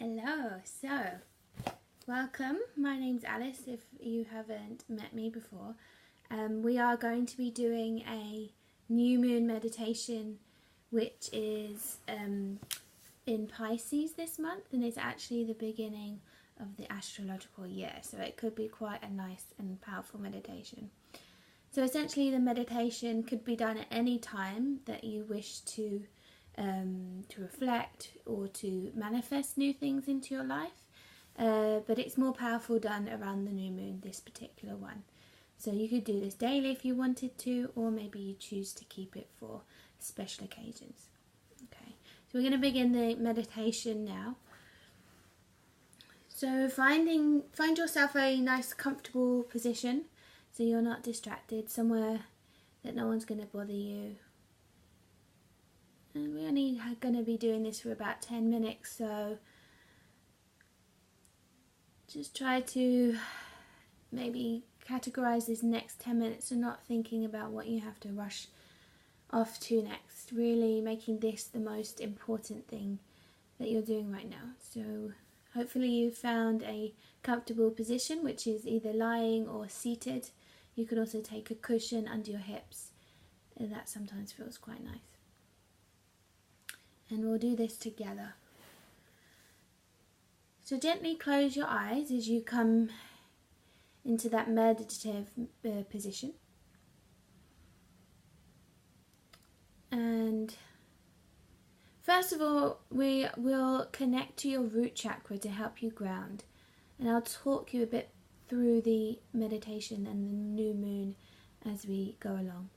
Hello, so welcome. My name's Alice if you haven't met me before. We are going to be doing a new moon meditation which is in Pisces this month, and it's actually the beginning of the astrological year, so it could be quite a nice and powerful meditation. So essentially the meditation could be done at any time that you wish to reflect or to manifest new things into your life, but it's more powerful done around the new moon, this particular one. So you could do this daily if you wanted to, or maybe you choose to keep it for special occasions. Okay, so we're going to begin the meditation now. So find yourself a nice comfortable position so you're not distracted, somewhere that no one's going to bother you. And we're only going to be doing this for about 10 minutes, so just try to maybe categorize this next 10 minutes and not thinking about what you have to rush off to next. Really making this the most important thing that you're doing right now. So hopefully you found a comfortable position, which is either lying or seated. You could also take a cushion under your hips, and that sometimes feels quite nice. And we'll do this together. So gently close your eyes as you come into that meditative position. And first of all, we will connect to your root chakra to help you ground. And I'll talk you a bit through the meditation and the new moon as we go along.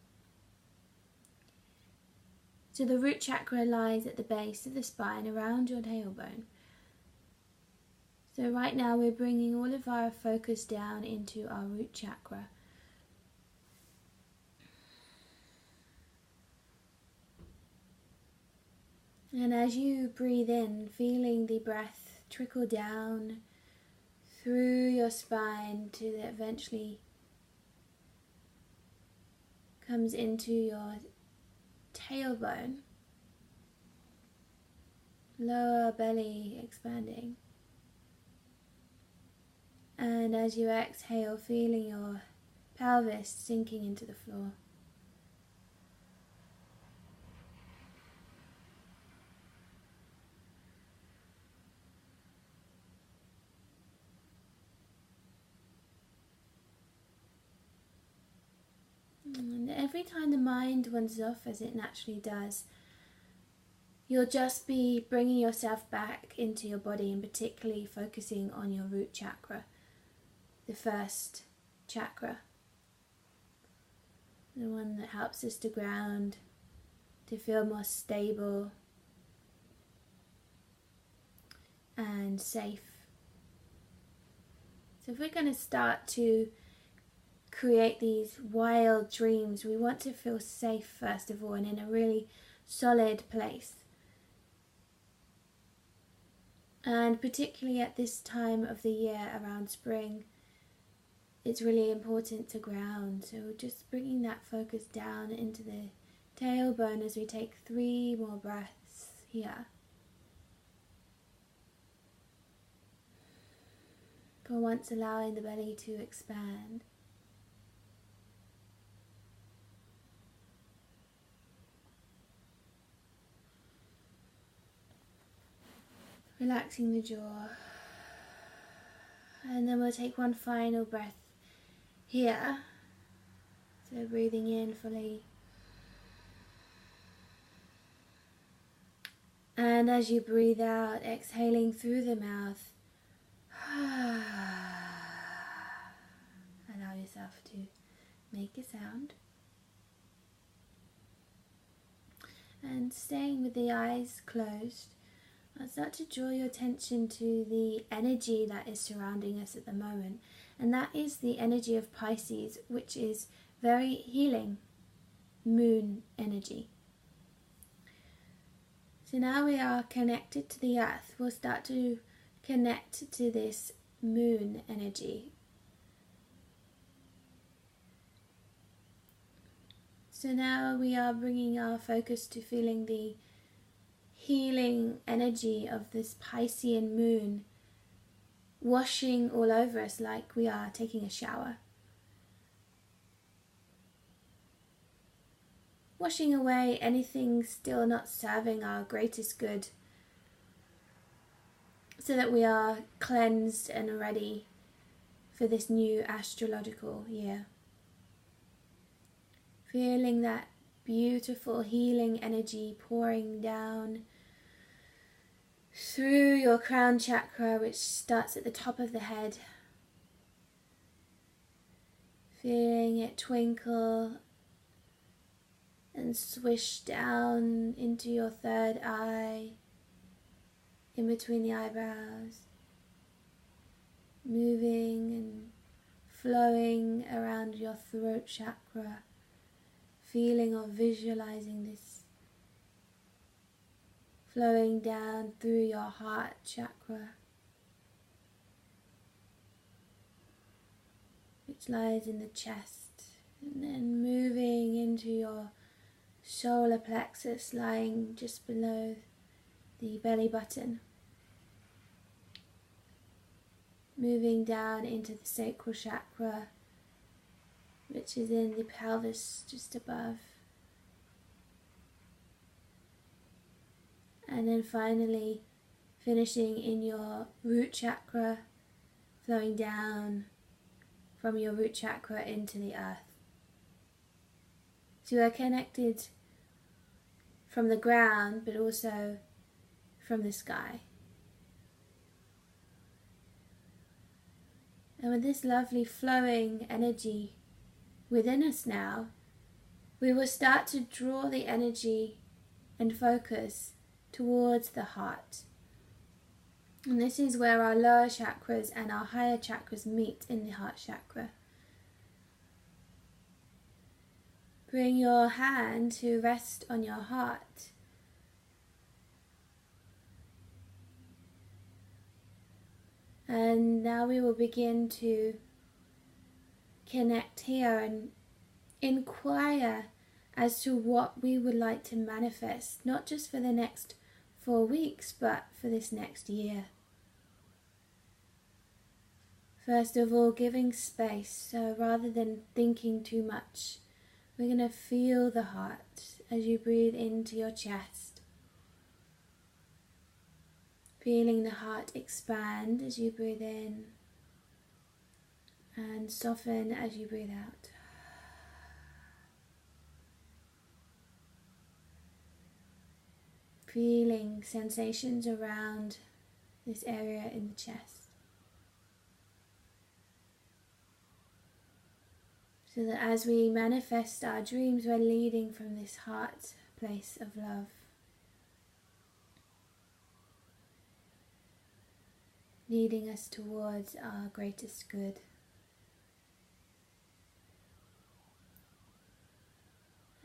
So the root chakra lies at the base of the spine around your tailbone. So right now we're bringing all of our focus down into our root chakra. And as you breathe in, feeling the breath trickle down through your spine till it eventually comes into your tailbone, lower belly expanding, and as you exhale, feeling your pelvis sinking into the floor. And every time the mind wanders off, as it naturally does, you'll just be bringing yourself back into your body, and particularly focusing on your root chakra, the first chakra, the one that helps us to ground, to feel more stable and safe. So if we're going to start to create these wild dreams, we want to feel safe first of all, and in a really solid place. And particularly at this time of the year around spring, it's really important to ground. So just bringing that focus down into the tailbone as we take 3 more breaths here. For once allowing the belly to expand. Relaxing the jaw, and then we'll take one final breath here, so breathing in fully, and as you breathe out, exhaling through the mouth, allow yourself to make a sound, and staying with the eyes closed, I'll start to draw your attention to the energy that is surrounding us at the moment, and that is the energy of Pisces, which is very healing moon energy. So now we are connected to the earth, we'll start to connect to this moon energy. So now we are bringing our focus to feeling the healing energy of this Piscean moon washing all over us like we are taking a shower. Washing away anything still not serving our greatest good, so that we are cleansed and ready for this new astrological year. Feeling that beautiful healing energy pouring down through your crown chakra, which starts at the top of the head. Feeling it twinkle and swish down into your third eye, in between the eyebrows, moving and flowing around your throat chakra, feeling or visualizing this flowing down through your heart chakra, which lies in the chest, and then moving into your solar plexus, lying just below the belly button, moving down into the sacral chakra, which is in the pelvis just above. And then finally finishing in your root chakra, flowing down from your root chakra into the earth. So you are connected from the ground, but also from the sky. And with this lovely flowing energy within us now, we will start to draw the energy and focus towards the heart. And this is where our lower chakras and our higher chakras meet in the heart chakra. Bring your hand to rest on your heart. And now we will begin to connect here and inquire as to what we would like to manifest, not just for the next 4 weeks, but for this next year. First of all, giving space. So rather than thinking too much, we're going to feel the heart as you breathe into your chest. Feeling the heart expand as you breathe in and soften as you breathe out. Feeling sensations around this area in the chest, so that as we manifest our dreams, we're leading from this heart place of love. Leading us towards our greatest good.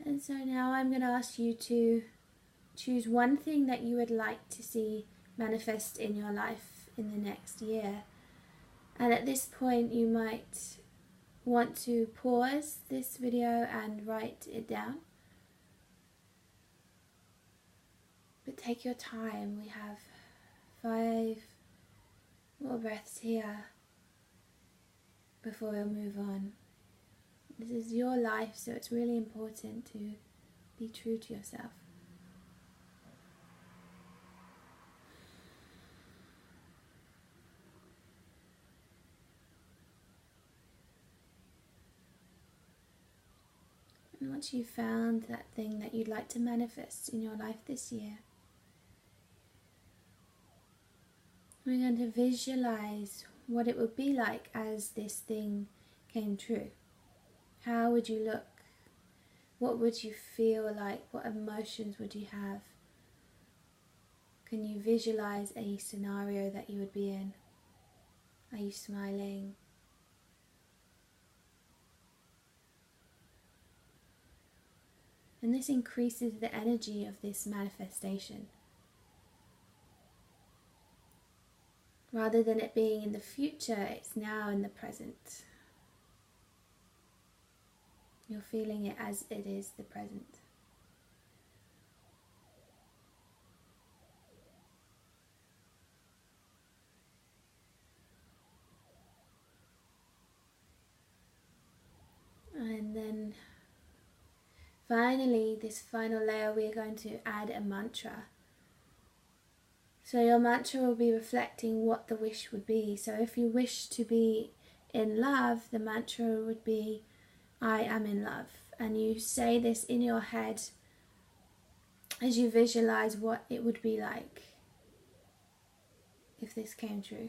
And so now I'm going to ask you to choose one thing that you would like to see manifest in your life in the next year. And at this point you might want to pause this video and write it down. But take your time. We have 5 more breaths here before we'll move on. This is your life, so it's really important to be true to yourself. And once you've found that thing that you'd like to manifest in your life this year, we're going to visualize what it would be like as this thing came true. How would you look? What would you feel like? What emotions would you have? Can you visualize a scenario that you would be in? Are you smiling? And this increases the energy of this manifestation. Rather than it being in the future, it's now in the present. You're feeling it as it is the present. then finally, this final layer, we're going to add a mantra. So your mantra will be reflecting what the wish would be. So if you wish to be in love, the mantra would be, I am in love. And you say this in your head as you visualize what it would be like if this came true.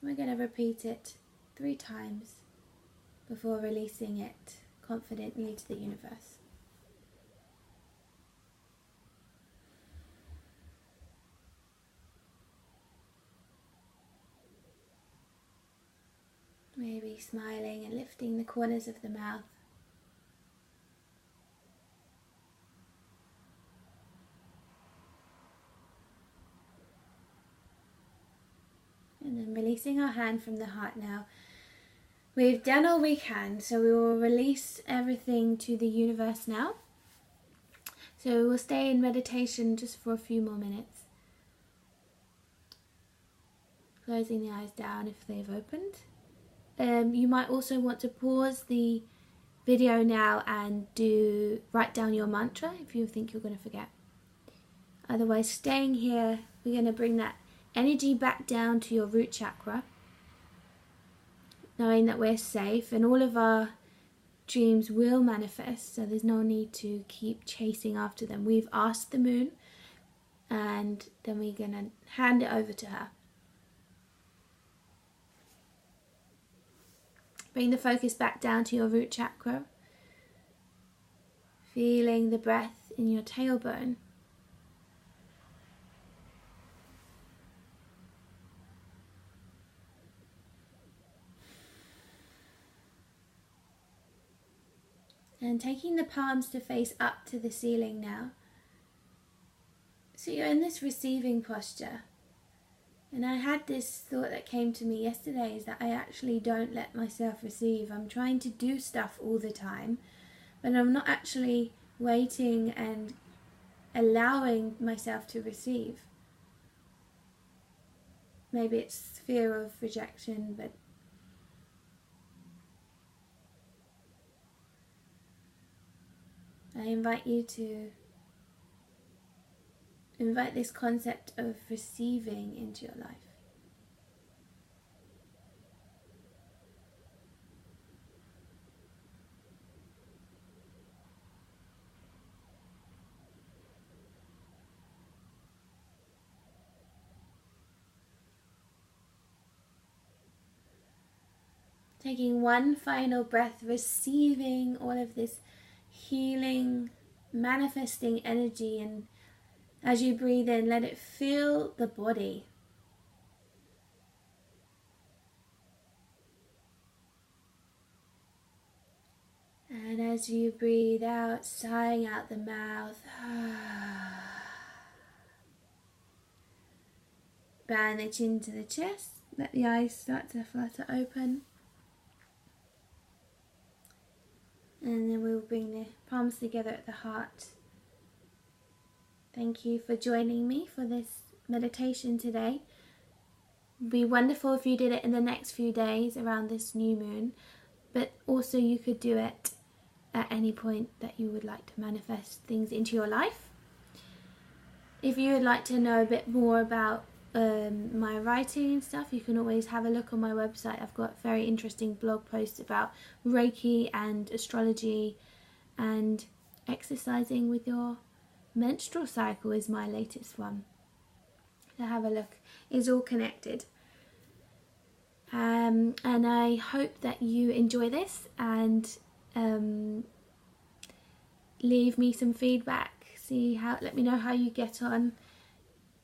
We're going to repeat it 3 times before releasing it confidently to the universe. Maybe smiling and lifting the corners of the mouth. And then releasing our hand from the heart now. We've done all we can, so we will release everything to the universe now. So we'll stay in meditation just for a few more minutes. Closing the eyes down if they've opened. You might also want to pause the video now and write down your mantra if you think you're going to forget. Otherwise, staying here, we're going to bring that energy back down to your root chakra, knowing that we're safe and all of our dreams will manifest, so there's no need to keep chasing after them. We've asked the moon, and then we're going to hand it over to her. Bring the focus back down to your root chakra, feeling the breath in your tailbone. And taking the palms to face up to the ceiling now. So you're in this receiving posture. And I had this thought that came to me yesterday, is that I actually don't let myself receive. I'm trying to do stuff all the time, but I'm not actually waiting and allowing myself to receive. Maybe it's fear of rejection, but I invite you to invite this concept of receiving into your life. Taking one final breath, receiving all of this healing, manifesting energy, and as you breathe in, let it fill the body. And as you breathe out, sighing out the mouth, bend the chin to the chest, let the eyes start to flutter open. And then we'll bring the palms together at the heart. Thank you for joining me for this meditation today. It would be wonderful if you did it in the next few days around this new moon, but also you could do it at any point that you would like to manifest things into your life. If you would like to know a bit more about my writing and stuff, you can always have a look on my website. I've got very interesting blog posts about Reiki and astrology, and exercising with your menstrual cycle is my latest one. So have a look. It's all connected. And I hope that you enjoy this, and leave me some feedback. Let me know how you get on,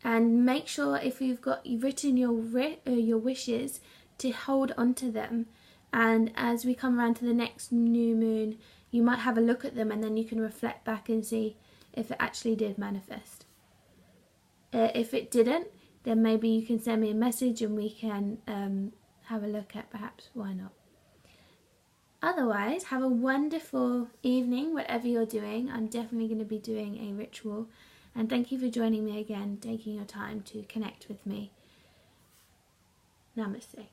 and make sure if you've written your wishes to hold on to them. And as we come around to the next new moon, you might have a look at them, and then you can reflect back and see if it actually did manifest. If it didn't, then maybe you can send me a message and we can have a look at perhaps why not. Otherwise, have a wonderful evening, whatever you're doing. I'm definitely going to be doing a ritual. And thank you for joining me again, taking your time to connect with me. Namaste.